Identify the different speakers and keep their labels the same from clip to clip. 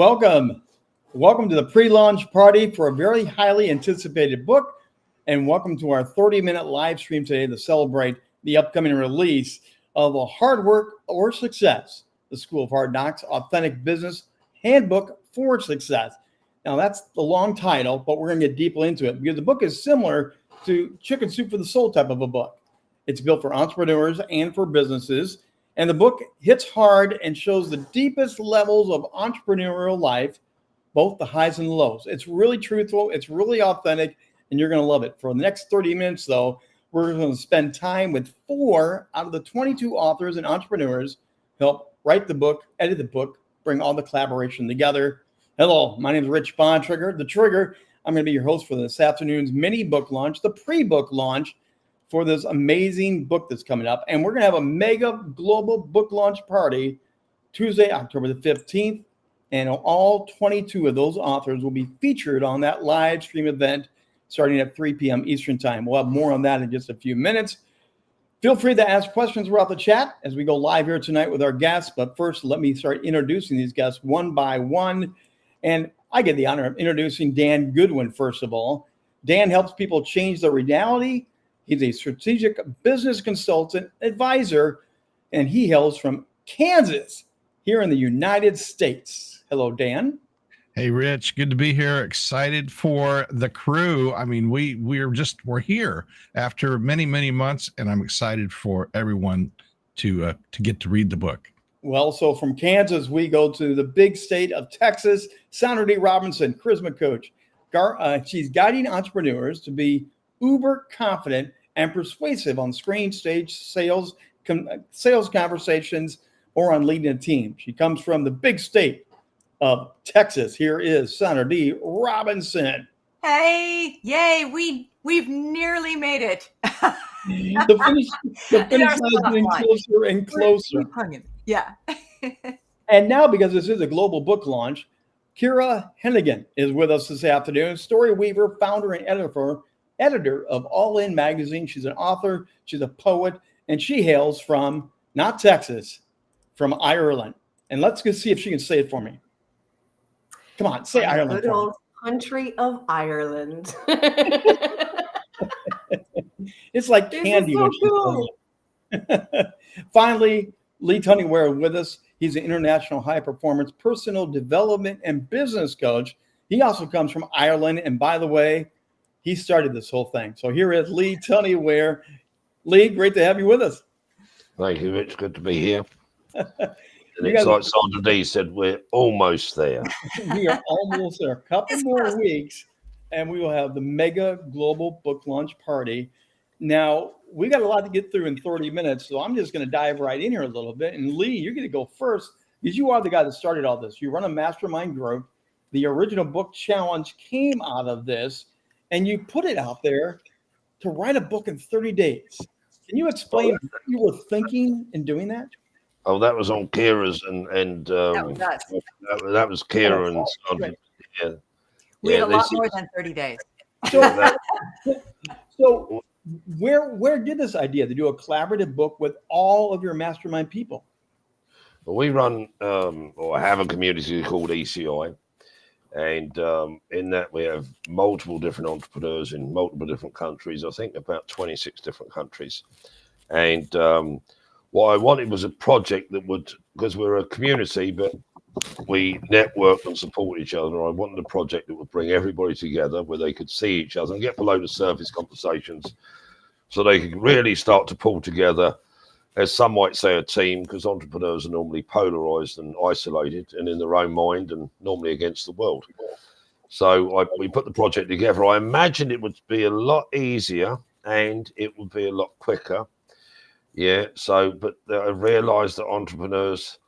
Speaker 1: Welcome. Welcome to the pre-launch party for a very highly anticipated book. And welcome to our 30-minute live stream today to celebrate the upcoming release of A Hard Work or Success, the School of Hard Knocks Authentic Business Handbook for Success. Now, that's the long title, but we're going to get deeply into it because the book is similar to Chicken Soup for the Soul type of a book. It's built for entrepreneurs and for businesses. And the book hits hard and shows the deepest levels of entrepreneurial life, both the highs and the lows. It's really truthful. It's really authentic, and you're going to love it. For the next 30 minutes, though, we're going to spend time with 4 out of the 22 authors and entrepreneurs who help write the book, edit the book, bring all the collaboration together. Hello, my name is Rich Bontrager, The Trigger. I'm going to be your host for this afternoon's mini book launch, the pre-book launch for this amazing book that's coming up. And we're going to have a mega global book launch party Tuesday, October the 15th. And all 22 of those authors will be featured on that live stream event starting at 3 p.m. Eastern time. We'll have more on that in just a few minutes. Feel free to ask questions throughout the chat as we go live here tonight with our guests. But first, let me start introducing these guests one by one. And I get the honor of introducing Dan Goodwin, first of all. Dan helps people change their reality. He's a strategic business consultant, advisor, and he hails from Kansas here in the United States. Hello, Dan.
Speaker 2: Hey, Rich. Good to be here. Excited for the crew. I mean, we're here after many, many months, and I'm excited for everyone to get to read the book.
Speaker 1: Well, so from Kansas, we go to the big state of Texas. Sandra Dee Robinson, charisma coach. She's guiding entrepreneurs to be uber confident and persuasive on screen, stage, sales conversations, or on leading a team. She comes from the big state of Texas. Here is Sandra Dee Robinson.
Speaker 3: Hey, yay, we've nearly made it.
Speaker 1: The finish line is getting closer and closer.
Speaker 3: Yeah.
Speaker 1: And now, because this is a global book launch, Ciara Heneghan is with us this afternoon. Story weaver, founder, and editor of All In magazine. She's an author, she's a poet, and she hails from, not Texas, from Ireland. And let's go see if she can say it for me. Come on, say Ireland.
Speaker 4: Good old country of Ireland.
Speaker 1: It's like candy.
Speaker 4: So cool.
Speaker 1: Finally, Lee Tunney-Ware with us. He's an international high-performance personal development and business coach. He also comes from Ireland. And by the way, he started this whole thing. So here is Lee Tunney-Ware. Lee, great to have you with us.
Speaker 5: Thank you, Rich. Good to be here. And it's like Sandra Dee said, we're almost there.
Speaker 1: We are almost there. A couple more weeks, and we will have the mega global book launch party. Now, we got a lot to get through in 30 minutes, so I'm just going to dive right in here a little bit. And Lee, you're going to go first because you are the guy that started all this. You run a mastermind group. The original book challenge came out of this, and you put it out there to write a book in 30 days. Can you explain what you were thinking in doing that?
Speaker 5: Oh, that was on Ciara's and that was Ciara and Sandra. Yeah.
Speaker 3: We had a lot more than 30 days.
Speaker 1: So where did this idea to do a collaborative book with all of your mastermind people?
Speaker 5: Well, we run or have a community called ECI. And in that, we have multiple different entrepreneurs in multiple different countries. I think about 26 different countries. And what I wanted was a project that would, because we're a community, but we network and support each other. I wanted a project that would bring everybody together where they could see each other and get below the surface conversations so they could really start to pull together, as some might say, a team, because entrepreneurs are normally polarized and isolated and in their own mind and normally against the world. So we put the project together. I imagined it would be a lot easier and it would be a lot quicker. Yeah. So, but I realized that entrepreneurs,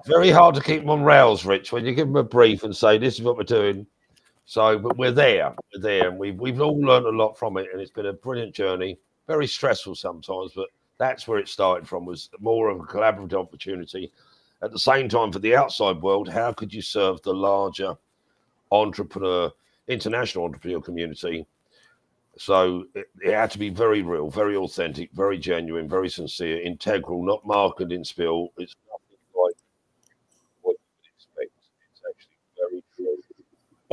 Speaker 5: very hard to keep them on rails, Rich, when you give them a brief and say, this is what we're doing. So, but we're there, and we've all learned a lot from it. And it's been a brilliant journey. Very stressful sometimes, but that's where it started from, was more of a collaborative opportunity. At the same time, for the outside world, how could you serve the larger international entrepreneur community? So it had to be very real, very authentic, very genuine, very sincere, integral, not marketing spill. It's nothing like what you would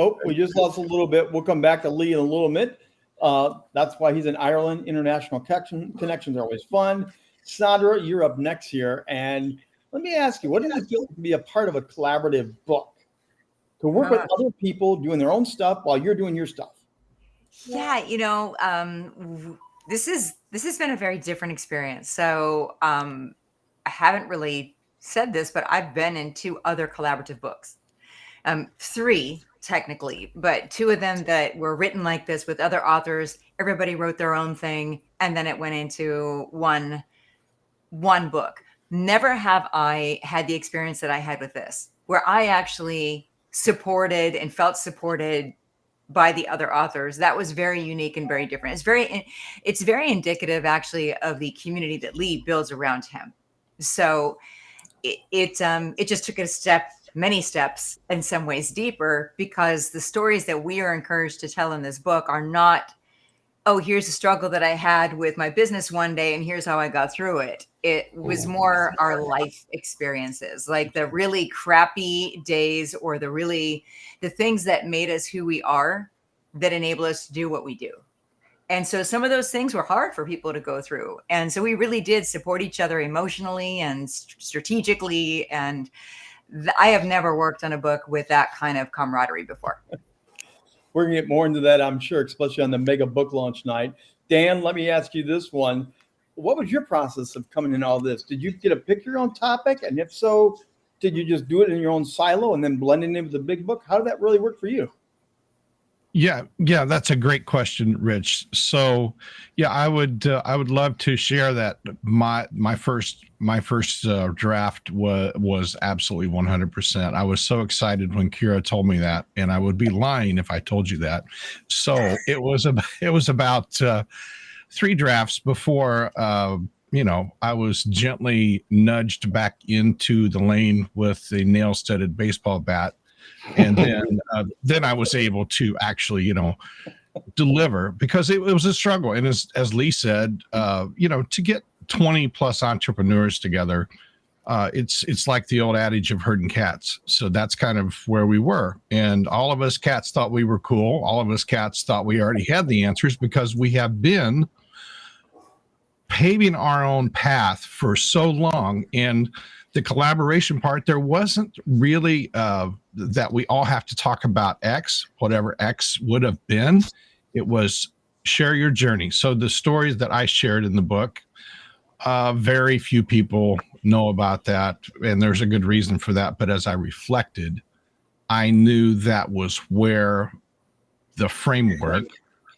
Speaker 1: Oh, we just lost a little bit. We'll come back to Lee in a little bit. That's why he's in Ireland. International connections are always fun. Sandra, you're up next here. And let me ask you, what does it feel to be a part of a collaborative book? To work with other people doing their own stuff while you're doing your stuff?
Speaker 3: Yeah, this has been a very different experience. So I haven't really said this, but I've been in 2 other collaborative books. 3 technically, but 2 of them that were written like this with other authors. Everybody wrote their own thing, and then it went into one book. Never have I had the experience that I had with this, where I actually supported and felt supported by the other authors. That was very unique and very different. It's very indicative actually of the community that Lee builds around him. So it just took many steps in some ways deeper, because the stories that we are encouraged to tell in this book are not, oh, here's a struggle that I had with my business one day and here's how I got through it. It was more our life experiences, like the really crappy days, or the things that made us who we are, that enable us to do what we do. And so some of those things were hard for people to go through. And so we really did support each other emotionally and strategically. And I have never worked on a book with that kind of camaraderie before.
Speaker 1: We're going to get more into that, I'm sure, especially on the mega book launch night. Dan, let me ask you this one. What was your process of coming in all this? Did you get to pick your own topic? And if so, did you just do it in your own silo and then blend it in with the big book? How did that really work for you?
Speaker 2: Yeah, that's a great question, Rich. So, yeah, I would love to share that. My first draft was absolutely 100%. I was so excited when Ciara told me that, and I would be lying if I told you that. So it was about 3 drafts before I was gently nudged back into the lane with a nail-studded baseball bat. And then I was able to actually, deliver, because it was a struggle. And as Lee said, to get 20 plus entrepreneurs together, it's like the old adage of herding cats. So that's kind of where we were. And all of us cats thought we were cool. All of us cats thought we already had the answers, because we have been paving our own path for so long. And the collaboration part, there wasn't really that we all have to talk about X, whatever X would have been. It was share your journey. So the stories that I shared in the book, very few people know about that, and there's a good reason for that. But as I reflected, I knew that was where the framework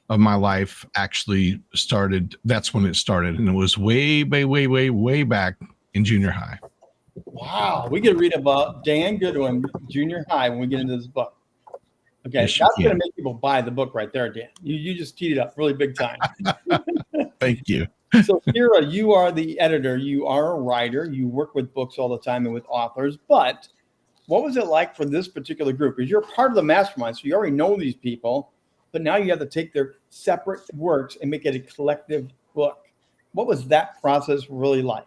Speaker 2: of my life actually started. That's when it started, and it was way back in junior high.
Speaker 1: Wow, we get to read about Dan Goodwin, junior high, when we get into this book. Okay,
Speaker 2: Yes,
Speaker 1: that's going to make people buy the book right there, Dan. You just teed it up really big time.
Speaker 2: Thank you.
Speaker 1: So, Ciara, you are the editor. You are a writer. You work with books all the time and with authors. But what was it like for this particular group? Because you're part of the mastermind, so you already know these people. But now you have to take their separate works and make it a collective book. What was that process really like?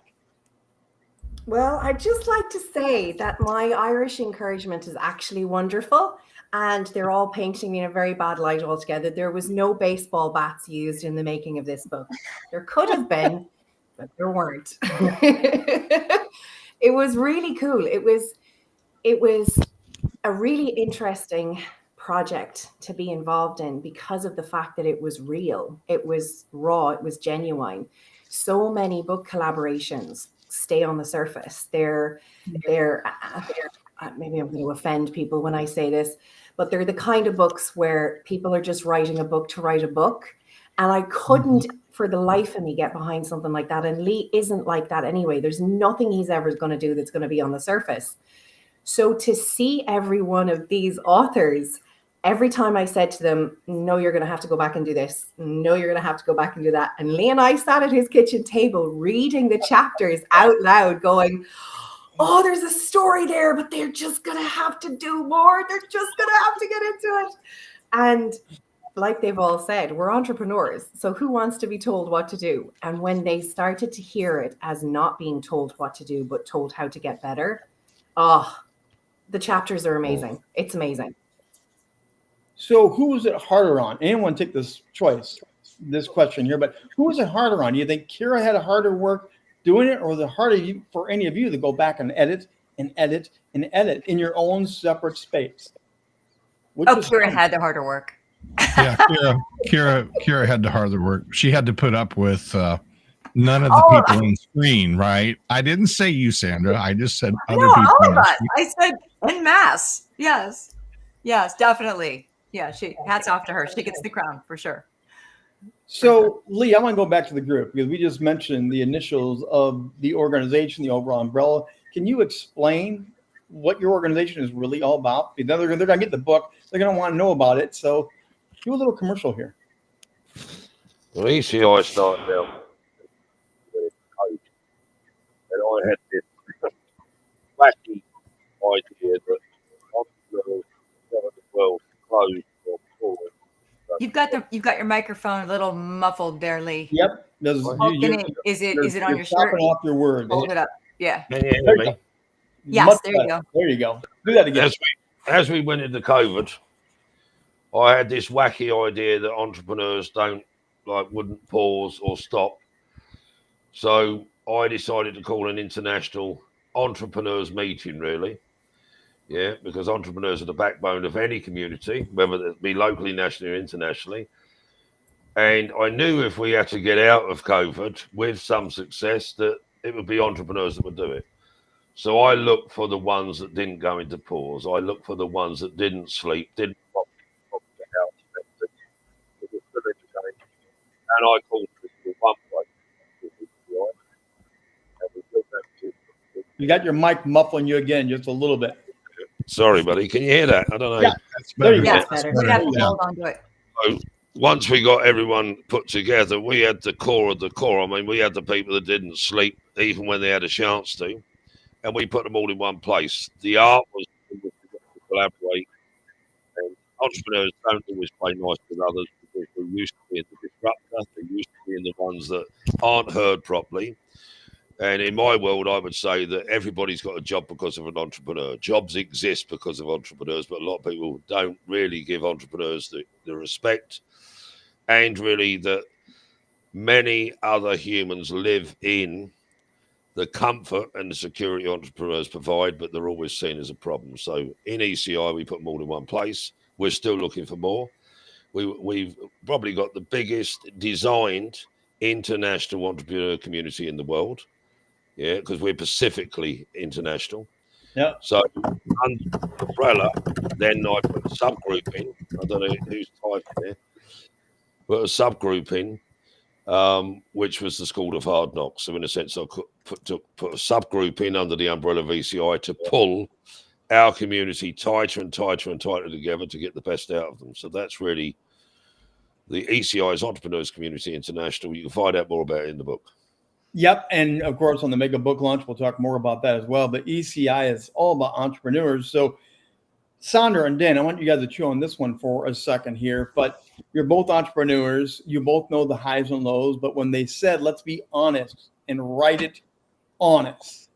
Speaker 4: Well, I'd just like to say that my Irish encouragement is actually wonderful, and they're all painting me in a very bad light altogether. There was no baseball bats used in the making of this book. There could have been, but there weren't. It was really cool. It was a really interesting project to be involved in, because of the fact that it was real, it was raw, it was genuine. So many book collaborations stay on the surface. They're maybe I'm going to offend people when I say this, but they're the kind of books where people are just writing a book to write a book. And I couldn't for the life of me get behind something like that. And Lee isn't like that anyway. There's nothing he's ever going to do that's going to be on the surface. So to see every one of these authors, every time I said to them, no, you're going to have to go back and do this. No, you're going to have to go back and do that. And Lee and I sat at his kitchen table reading the chapters out loud going, oh, there's a story there, but they're just going to have to do more. They're just going to have to get into it. And like they've all said, we're entrepreneurs. So who wants to be told what to do? And when they started to hear it as not being told what to do, but told how to get better, the chapters are amazing. It's amazing.
Speaker 1: So who was it harder on? Anyone take this question here, but who was it harder on? Do you think Ciara had a harder work doing it, or was it harder for any of you to go back and edit and edit and edit in your own separate space?
Speaker 3: Ciara had the harder work.
Speaker 2: Yeah, Ciara had the harder work. She had to put up with none of the people on screen, right? I didn't say you, Sandra. I just said other people.
Speaker 3: All of us. I said en masse. Yes, definitely. Yeah, hats off to her. She gets the crown for sure.
Speaker 1: So, Lee, I want to go back to the group because we just mentioned the initials of the organization, the overall umbrella. Can you explain what your organization is really all about? They're going to get the book. They're going to want to know about it. So do a little commercial here.
Speaker 5: Well, ECI started out with a coach, and I had this wacky idea that entrepreneurs of the world closed or forward.
Speaker 3: You've got your microphone a little muffled there, Lee.
Speaker 1: Yep.
Speaker 3: Is it on your shirt?
Speaker 1: Off your word.
Speaker 3: Hold it up. Yeah.
Speaker 5: Can you hear me?
Speaker 3: Yes, there you go.
Speaker 1: There you go. Do that again.
Speaker 5: As we went into COVID, I had this wacky idea that entrepreneurs wouldn't pause or stop. So I decided to call an international entrepreneurs meeting, really. Yeah, because entrepreneurs are the backbone of any community, whether it be locally, nationally, or internationally. And I knew if we had to get out of COVID with some success, that it would be entrepreneurs that would do it. So I looked for the ones that didn't go into pause. I looked for the ones that didn't sleep, didn't pop the house, and I called it the one place.
Speaker 1: You got your mic muffling you again just a little bit.
Speaker 5: Sorry, buddy. Can you hear that? I don't know.
Speaker 1: Yeah, there you go.
Speaker 3: That's better. We have to hold on to it.
Speaker 5: So once we got everyone put together, we had the core of the core. I mean, we had the people that didn't sleep even when they had a chance to, and we put them all in one place. The art was to collaborate, and entrepreneurs don't always play nice with others because they're used to being the disruptor. They're used to being the ones that aren't heard properly. And in my world, I would say that everybody's got a job because of an entrepreneur. Jobs exist because of entrepreneurs, but a lot of people don't really give entrepreneurs the respect, and really that many other humans live in the comfort and the security entrepreneurs provide, but they're always seen as a problem. So in ECI, we put them all in one place. We're still looking for more. We've probably got the biggest designed international entrepreneur community in the world. Yeah, because we're specifically international.
Speaker 1: Yeah.
Speaker 5: So under the umbrella, then I put a subgroup in. I don't know who's typing there. Put a subgroup in, which was the School of Hard Knocks. So in a sense, I put a subgroup in under the umbrella of ECI to pull our community tighter and tighter and tighter together to get the best out of them. So that's really the ECI's Entrepreneurs Community International. You can find out more about it in the book.
Speaker 1: Yep. And of course, on the Mega Book Launch, we'll talk more about that as well. But ECI is all about entrepreneurs. So Sandra and Dan, I want you guys to chew on this one for a second here. But you're both entrepreneurs. You both know the highs and lows. But when they said, let's be honest and write it honest,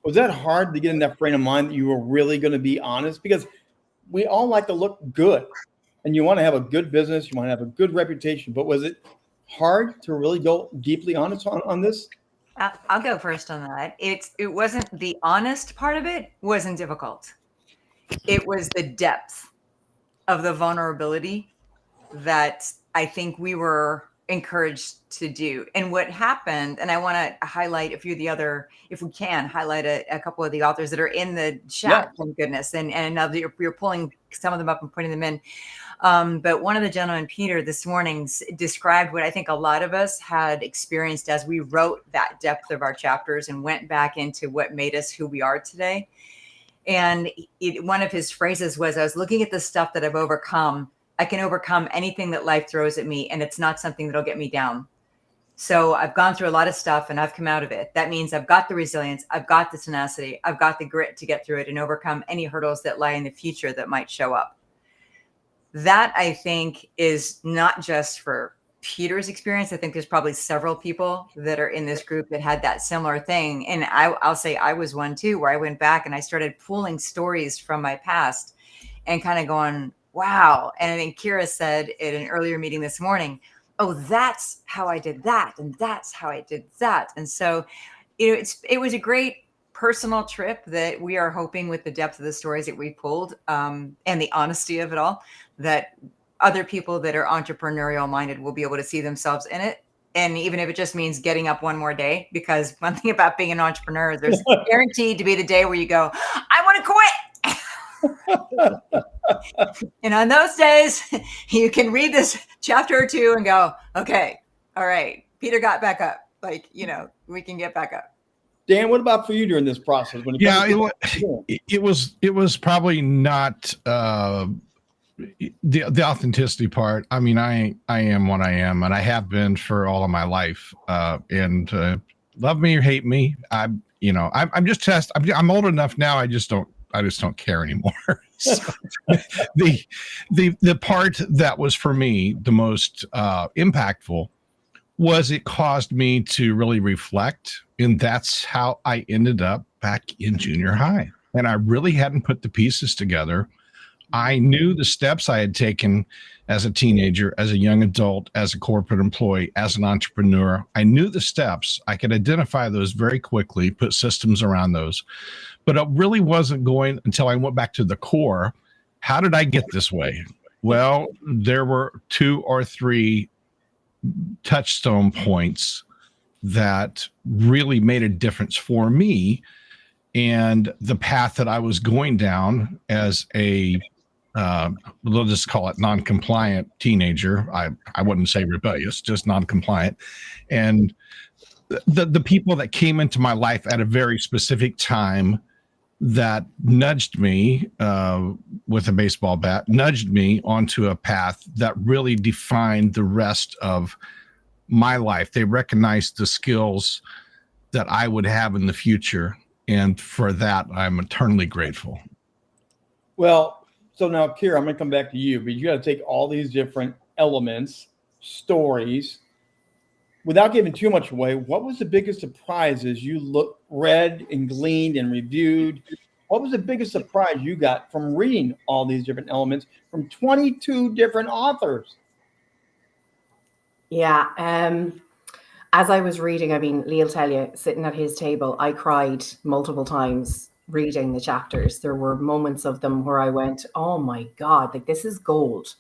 Speaker 1: was that hard to get in that frame of mind that you were really going to be honest? Because we all like to look good. And you want to have a good business. You want to have a good reputation. But was it hard to really go deeply honest on this?
Speaker 3: I'll go first on that. It wasn't the honest part of it wasn't difficult. It was the depth of the vulnerability that I think we were encouraged to do. And what happened, and I want to highlight a few of the other, if we can, highlight a couple of the authors that are in the chat, thank goodness. And now that you're pulling some of them up and putting them in. But one of the gentlemen, Peter, this morning described what I think a lot of us had experienced as we wrote that depth of our chapters and went back into what made us who we are today. And one of his phrases was, I was looking at the stuff that I've overcome. I can overcome anything that life throws at me, and it's not something that'll get me down. So I've gone through a lot of stuff and I've come out of it. That means I've got the resilience, I've got the tenacity, I've got the grit to get through it and overcome any hurdles that lie in the future that might show up. That, I think, is not just for Peter's experience. I think there's probably several people that are in this group that had that similar thing. And I'll say I was one too, where I went back and I started pulling stories from my past and kind of going, wow. And then Ciara said in an earlier meeting this morning, oh, that's how I did that. And that's how I did that. And so, it was a great personal trip that we are hoping, with the depth of the stories that we pulled, and the honesty of it all, that other people that are entrepreneurial minded will be able to see themselves in it. And even if it just means getting up one more day, because one thing about being an entrepreneur is there's guaranteed to be the day where you go, I want to quit. And on those days, you can read this chapter or two and go, okay, all right, Peter got back up. Like, we can get back up.
Speaker 1: Dan, what about for you during this process? When
Speaker 2: it was probably not the authenticity part. I mean, I am what I am, and I have been for all of my life. And love me or hate me, I'm just I'm old enough now. I just don't care anymore. So, the part that was for me the most impactful was it caused me to really reflect. And that's how I ended up back in junior high. And I really hadn't put the pieces together. I knew the steps I had taken as a teenager, as a young adult, as a corporate employee, as an entrepreneur. I knew the steps. I could identify those very quickly, put systems around those. But it really wasn't going until I went back to the core. How did I get this way? Well, there were 2 or 3 touchstone points that really made a difference for me and the path that I was going down as a we'll just call it non-compliant teenager. I wouldn't say rebellious, just non-compliant. And the people that came into my life at a very specific time that nudged me with a baseball bat, nudged me onto a path that really defined the rest of my life. They recognized the skills that I would have in the future. And for that, I'm eternally grateful.
Speaker 1: Well, so now, Ciara, I'm going to come back to you, but you got to take all these different elements, stories. Without giving too much away, what was the biggest surprise as you read and gleaned and reviewed? What was the biggest surprise you got from reading all these different elements from 22 different authors?
Speaker 4: Yeah. As I was reading, I mean, Lee will tell you, sitting at his table, I cried multiple times reading the chapters. There were moments of them where I went, oh my God, like this is gold.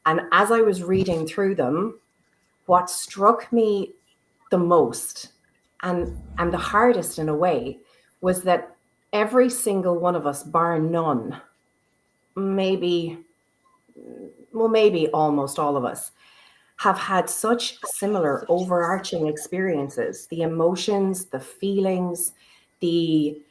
Speaker 4: And as I was reading through them, what struck me the most and the hardest in a way was that every single one of us, bar none, maybe almost all of us, have had such similar overarching experiences. The emotions, the feelings, the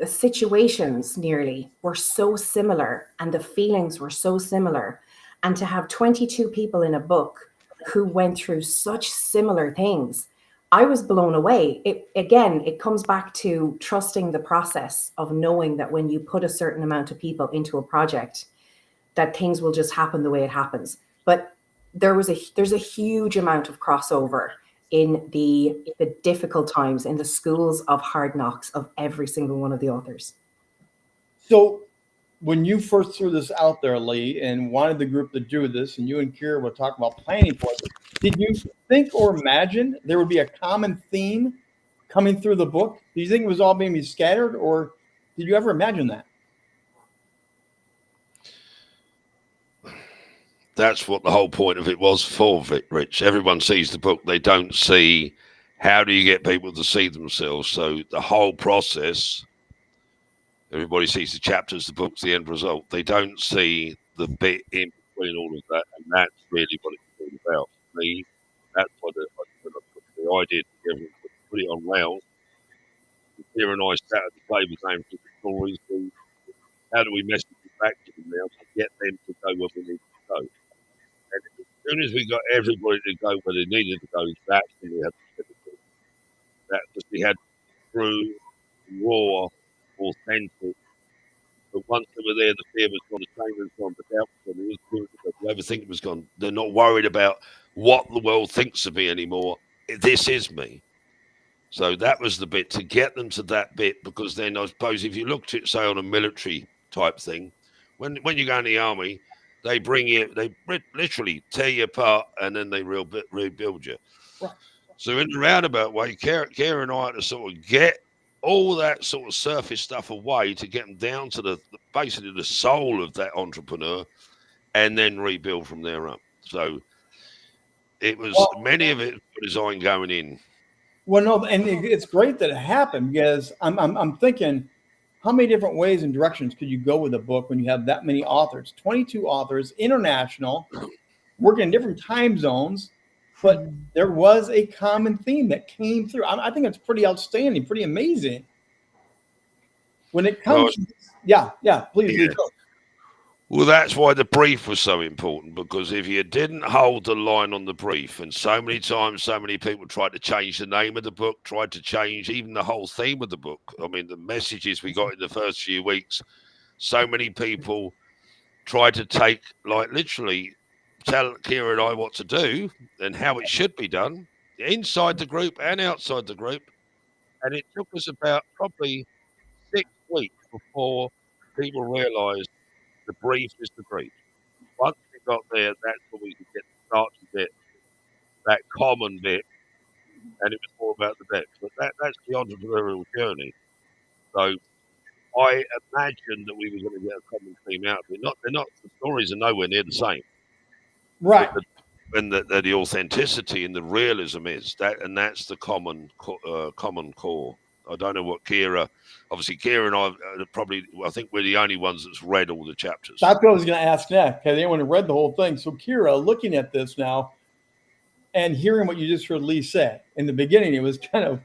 Speaker 4: situations nearly were so similar, and the feelings were so similar. And to have 22 people in a book who went through such similar things, I was blown away. It comes back to trusting the process of knowing that when you put a certain amount of people into a project, that things will just happen the way it happens. But there's a huge amount of crossover in the difficult times, in the schools of hard knocks of every single one of the authors.
Speaker 1: So when you first threw this out there, Lee, and wanted the group to do this, and you and Ciara were talking about planning for it, did you think or imagine there would be a common theme coming through the book? Do you think it was all being scattered, or did you ever imagine that?
Speaker 5: That's what the whole point of it was for, Rich. Everyone sees the book. They don't see how do you get people to see themselves. So the whole process, everybody sees the chapters, the books, the end result. They don't see the bit in between all of that. And that's really what it's all about. For me, that's what the idea together, put it on rails. Ciara and I sat at the table saying the stories. How do we message it back to them now to get them to go where we need to go? And as soon as we got everybody to go where they needed to go, that's when we had to do that. Because we had true, raw, authentic. But once they were there, the fear was gone, the shame was gone, the doubt was gone, the overthinking was gone. They're not worried about what the world thinks of me anymore. This is me. So that was the bit, to get them to that bit, because then I suppose if you looked at, say, on a military type thing, When you go in the army, they bring you, they literally tear you apart, and then they rebuild you.
Speaker 1: Right.
Speaker 5: So in the roundabout way, Ciara and I had to sort of get all that sort of surface stuff away to get them down to the basically the soul of that entrepreneur, and then rebuild from there up. So it was many of it design going in.
Speaker 1: Well, no, and it's great that it happened, because I'm thinking, how many different ways and directions could you go with a book when you have that many authors? 22 authors, international, working in different time zones, but there was a common theme that came through. I think it's pretty outstanding, pretty amazing. When it comes, please.
Speaker 5: Well, that's why the brief was so important, because if you didn't hold the line on the brief, and so many times, so many people tried to change the name of the book, tried to change even the whole theme of the book. I mean, the messages we got in the first few weeks, so many people tried to take, like, literally tell Ciara and I what to do and how it should be done inside the group and outside the group. And it took us about probably 6 weeks before people realised the brief is the brief. Once we got there, that's when we could get the starchy bit, that common bit, and it was more about the depth. But that's the entrepreneurial journey. So I imagined that we were going to get a common theme out of it. The stories are nowhere near the same.
Speaker 1: Right.
Speaker 5: And the authenticity and the realism is that, and that's the common core. I don't know what Ciara. Obviously, Ciara and I probably. I think we're the only ones that's read all the chapters.
Speaker 1: That's what I was going to ask next. Has anyone read the whole thing? So, Ciara, looking at this now and hearing what you just heard Lee say in the beginning, it was kind of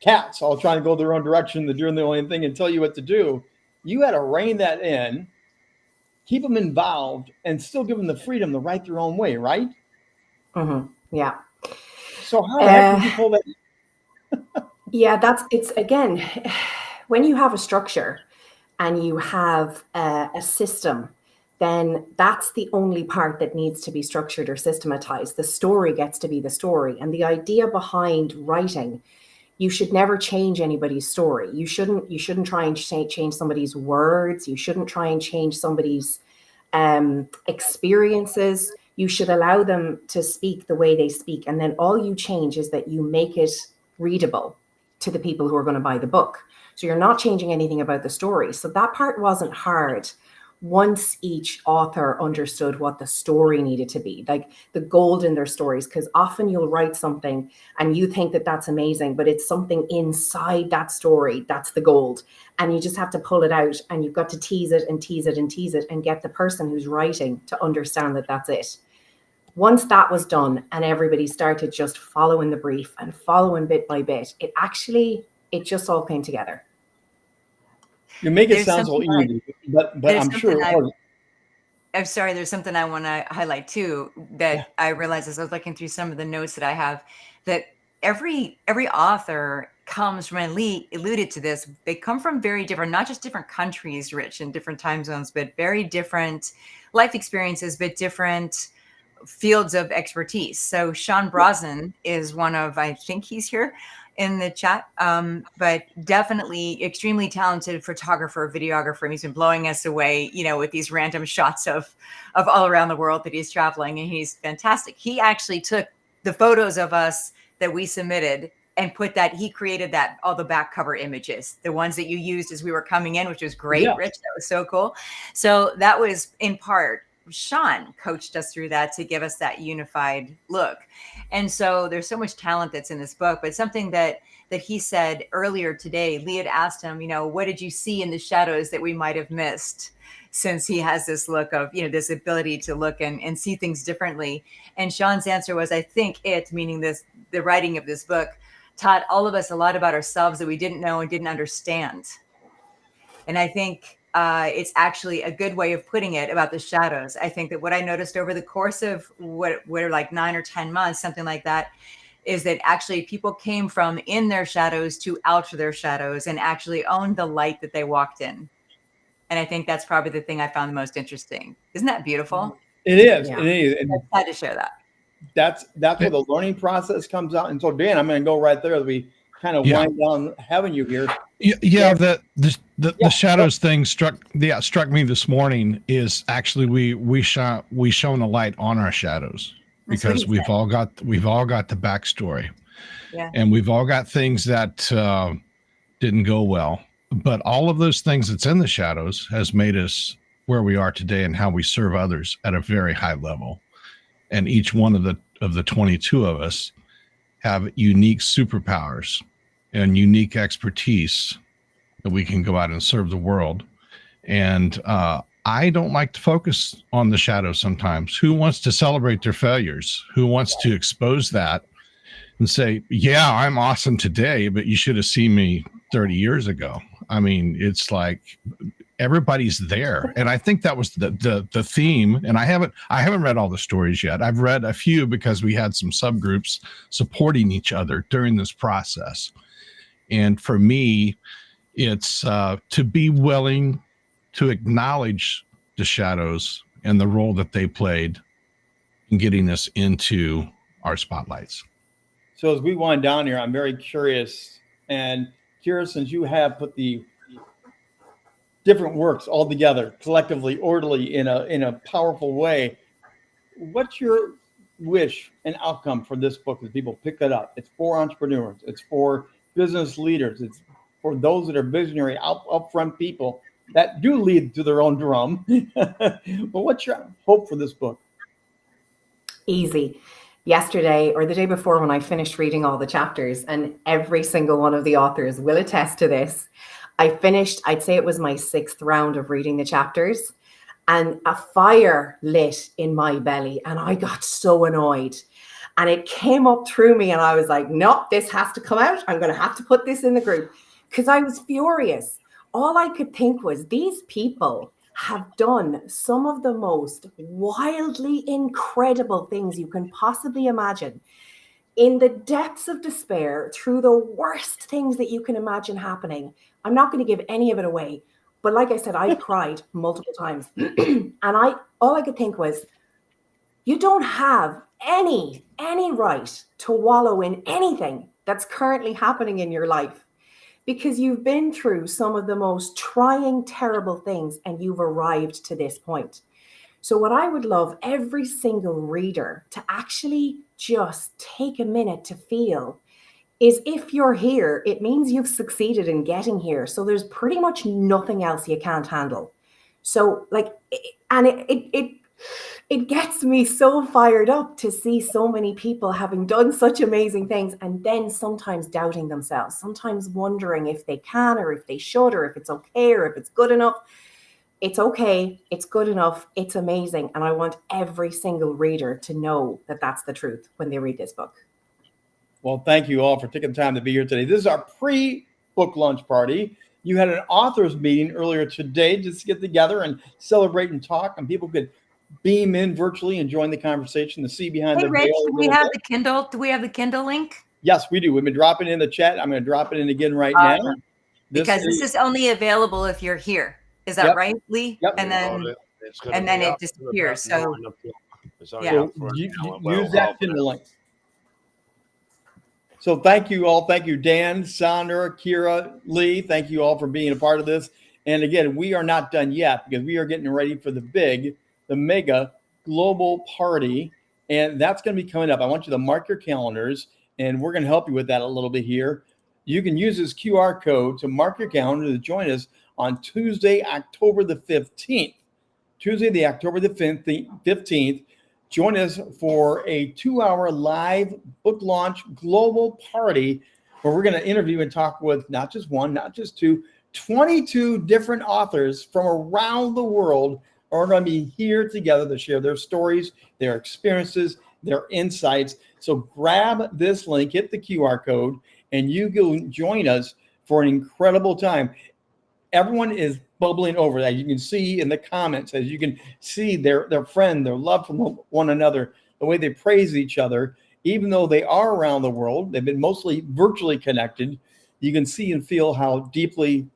Speaker 1: cats all trying to go their own direction. They're doing their own thing and tell you what to do. You had to rein that in, keep them involved, and still give them the freedom to write their own way, right?
Speaker 4: Mm-hmm. Yeah.
Speaker 1: So how the heck did you pull that?
Speaker 4: Yeah, it's again, when you have a structure and you have a system, then that's the only part that needs to be structured or systematized. The story gets to be the story. And the idea behind writing, you should never change anybody's story. You shouldn't try and change somebody's words. You shouldn't try and change somebody's experiences. You should allow them to speak the way they speak. And then all you change is that you make it readable to the people who are going to buy the book. So you're not changing anything about the story. So that part wasn't hard once each author understood what the story needed to be, like the gold in their stories. Because often you'll write something and you think that that's amazing, but it's something inside that story that's the gold. And you just have to pull it out, and you've got to tease it and tease it and tease it and get the person who's writing to understand that that's it. Once that was done and everybody started just following the brief and following bit by bit, it just all came together.
Speaker 1: You make it sound so easy, but I'm sure.
Speaker 3: I'm sorry, there's something I want to highlight too, that I realized as I was looking through some of the notes that I have, that every author comes from, and Lee alluded to this, they come from very different, not just different countries, Rich, and different time zones, but very different life experiences, but different fields of expertise. So Sean Brosnan is one of, I think he's here in the chat, but definitely extremely talented photographer, videographer. He's been blowing us away, with these random shots of all around the world that he's traveling, and he's fantastic. He actually took the photos of us that we submitted and he created all the back cover images, the ones that you used as we were coming in, which was great, yeah. Rich. That was so cool. So that was in part, Sean coached us through that to give us that unified look. And so there's so much talent that's in this book, but something that he said earlier today, Lee had asked him, what did you see in the shadows that we might have missed, since he has this look of, this ability to look and see things differently. And Sean's answer was, I think meaning the writing of this book taught all of us a lot about ourselves that we didn't know and didn't understand. And I think it's actually a good way of putting it about the shadows. I think that what I noticed over the course of what are like 9 or 10 months, something like that, is that actually people came from in their shadows to out of their shadows and actually owned the light that they walked in. And I think that's probably the thing I found the most interesting. Isn't that beautiful?
Speaker 1: It is.
Speaker 4: Yeah.
Speaker 1: It is. And
Speaker 3: I had to share that.
Speaker 1: That's where the learning process comes out. And so, Dan, I'm going to go right there as we kind of wind down having you here.
Speaker 2: Yeah, the shadows thing struck me this morning. Is actually we shone a light on our shadows
Speaker 3: That's what
Speaker 2: because
Speaker 3: he
Speaker 2: we've
Speaker 3: said.
Speaker 2: all got the backstory,
Speaker 3: Yeah.
Speaker 2: and we've all got things that didn't go well. But all of those things that's in the shadows has made us where we are today and how we serve others at a very high level. And each one of the 22 of us have unique superpowers and unique expertise that we can go out and serve the world. And I don't like to focus on the shadows sometimes. Who wants to celebrate their failures? Who wants to expose that and say, yeah, I'm awesome today, but you should have seen me 30 years ago? I mean, it's like everybody's there. And I think that was the theme. And I haven't read all the stories yet. I've read a few because we had some subgroups supporting each other during this process. And for me, it's to be willing to acknowledge the shadows and the role that they played in getting us into our spotlights.
Speaker 1: So as we wind down here, I'm very curious. And Ciara, since you have put the different works all together, collectively, orderly, in a powerful way, what's your wish and outcome for this book as people pick it up? It's for entrepreneurs. It's for business leaders. It's for those that are visionary, upfront people that do lead to their own drum. But what's your hope for this book?
Speaker 4: Easy. Yesterday or the day before, when I finished reading all the chapters, and every single one of the authors will attest to this, I finished, I'd say it was my 6th round of reading the chapters, and a fire lit in my belly, and I got so annoyed. And it came up through me, and I was like, nope, this has to come out. I'm going to have to put this in the group, because I was furious. All I could think was, these people have done some of the most wildly incredible things you can possibly imagine. In the depths of despair, through the worst things that you can imagine happening. I'm not going to give any of it away, but like I said, I cried multiple times. And all I could think was, you don't have any right to wallow in anything that's currently happening in your life, because you've been through some of the most trying, terrible things, and you've arrived to this point. So what I would love every single reader to actually just take a minute to feel is, if you're here, it means you've succeeded in getting here. So there's pretty much nothing else you can't handle. So it gets me so fired up to see so many people having done such amazing things, and then sometimes doubting themselves, sometimes wondering if they can, or if they should, or if it's okay, or if it's good enough. It's okay. It's good enough. It's amazing. And I want every single reader to know that that's the truth when they read this book.
Speaker 1: Well, thank you all for taking the time to be here today. This is our pre-book launch party. You had an authors meeting earlier today just to get together and celebrate and talk, and people could beam in virtually and join the conversation to see behind the
Speaker 3: Rich,
Speaker 1: veil.
Speaker 3: do we have the Kindle? Do we have the Kindle link?
Speaker 1: Yes, we do. We've been dropping it in the chat. I'm going to drop it in again right now.
Speaker 3: This is only available if you're here. Is that right, Lee?
Speaker 1: Yep.
Speaker 3: And then it disappears. So
Speaker 1: use that Kindle link. So thank you all. Thank you, Dan, Sandra, Ciara, Lee. Thank you all for being a part of this. And again, we are not done yet, because we are getting ready for the mega global party. And that's going to be coming up. I want you to mark your calendars, and we're going to help you with that a little bit here. You can use this QR code to mark your calendar to join us on Tuesday, October the 15th. Tuesday, the October the 15th. Join us for a 2-hour live book launch global party, where we're going to interview and talk with not just one, not just two, 22 different authors from around the world are going to be here together to share their stories, their experiences, their insights. So grab this link, hit the QR code, and you can join us for an incredible time. Everyone is bubbling over, that you can see in the comments, as you can see their friend, their love from one another, the way they praise each other. Even though they are around the world, they've been mostly virtually connected. You can see and feel how deeply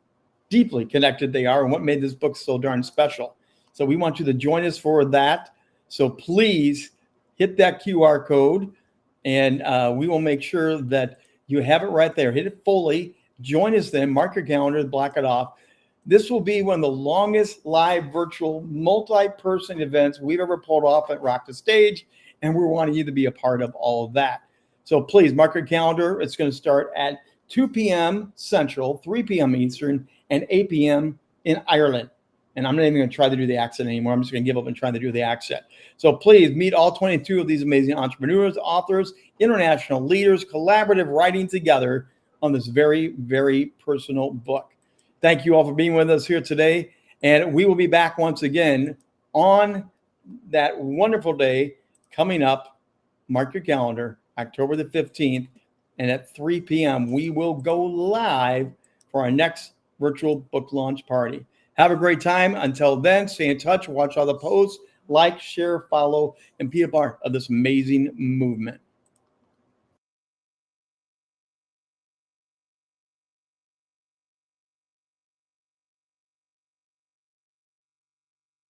Speaker 1: connected they are, and what made this book so darn special. So we want you to join us for that. So please hit that QR code, and we will make sure that you have it right there. Hit it fully. Join us then. Mark your calendar, block it off. This will be one of the longest live virtual multi-person events we've ever pulled off at Rock the Stage, and we're wanting you to be a part of all of that. So please mark your calendar. It's going to start at 2 p.m. Central, 3 p.m. Eastern, and 8 p.m. in Ireland. And I'm not even going to try to do the accent anymore. I'm just going to give up and try to do the accent. So please meet all 22 of these amazing entrepreneurs, authors, international leaders, collaborative writing together on this very, very personal book. Thank you all for being with us here today. And we will be back once again on that wonderful day coming up. Mark your calendar, October the 15th. And at 3 p.m., we will go live for our next virtual book launch party. Have a great time. Until then, stay in touch, watch all the posts, like, share, follow, and be a part of this amazing movement.